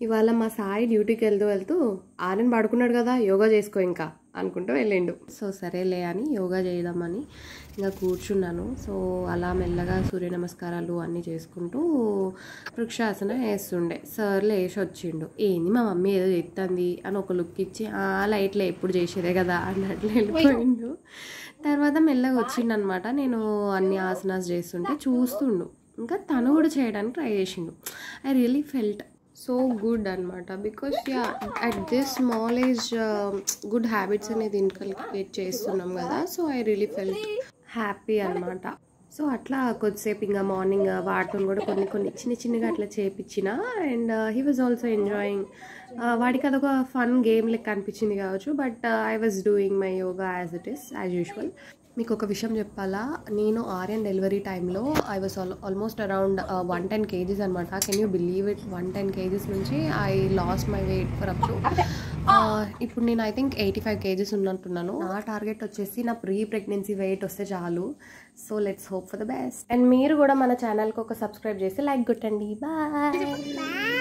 ఇవాళ మా సాయి డ్యూటీకి వెళ్తూ ఆర్యన్ పడుకున్నాడు కదా, యోగా చేసుకో ఇంకా అనుకుంటూ వెళ్ళిండు. సో సరేలే అని యోగా చేద్దామని ఇంకా కూర్చున్నాను. సో అలా మెల్లగా సూర్య నమస్కారాలు అన్నీ చేసుకుంటూ వృక్షాసన వేస్తుండే. సార్ లేచి వచ్చిండు, ఏంది మా మమ్మీ ఏదో చేస్తుంది అని ఒక లుక్ ఇచ్చి లైట్లే ఎప్పుడు చేసేదే కదా అన్నట్లు వెళ్ళిపోయిండు. తర్వాత మెల్లగా వచ్చిండనమాట. నేను అన్ని ఆసనాస్ చేస్తుంటే చూస్తుండు, ఇంకా తను కూడా చేయడానికి ట్రై చేసిండు. I really felt so good అనమాట. Because at this small age good habits అనేది ఇన్కల్కేట్ చేస్తున్నాం కదా. So I really felt happy అనమాట. సో అట్లా కొద్దిసేపు ఇంకా మార్నింగ్ వాటితో కూడా కొన్ని చిన్నగా అట్లా చేపించిన. And he was also enjoying. వాడికి అదొక ఫన్ గేమ్ లెక్క అనిపించింది కావచ్చు. But I was doing my yoga as it is as usual. మీకు ఒక విషయం చెప్పాలా, నేను ఆర్యన్ డెలివరీ టైంలో I was almost around 110 kgs అనమాట. Can you believe it? 110 kgs నుంచి I lost my weight for up to ఇప్పుడు నేను ఐ థింక్ 85 kgs ఉన్నట్టున్నాను. నా టార్గెట్ వచ్చేసి నా ప్రీ ప్రెగ్నెన్సీ వెయిట్ వస్తే చాలు. So let's hope for the best. And మీరు కూడా మన ఛానల్కి ఒక సబ్స్క్రైబ్ చేసి లైక్ కొట్టండి. బాయ్.